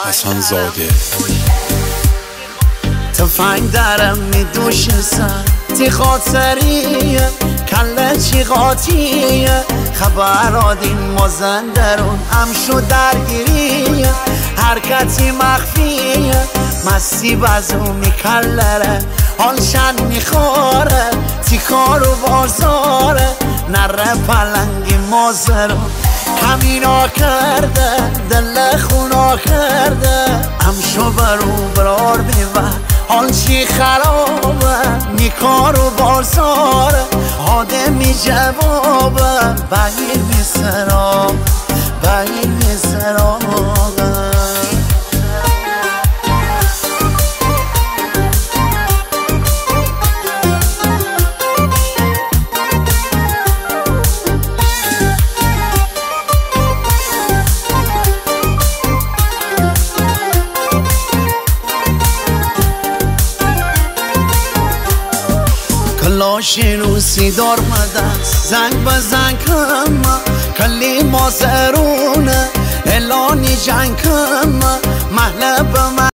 حسن زاده. تفنگ درم میدوش سر تی خاطریه کله چی قاطیه خبرادین مازندرون امشو درگیریه حرکتی مخفیه مستی بزو میکلره حالشن میخوره تی کار و بازاره نره پلنگی مازرون کمینا کرده دل خونا کرده امشو برو برار بیبر حال چی خرابه میکار و بازاره آدمی جوابه بگیر میسرام بگیر میسرامه کلاشی روسی دار مدست زنگ بزن کم کلی مازرونه اعلانی جنگ کم محله به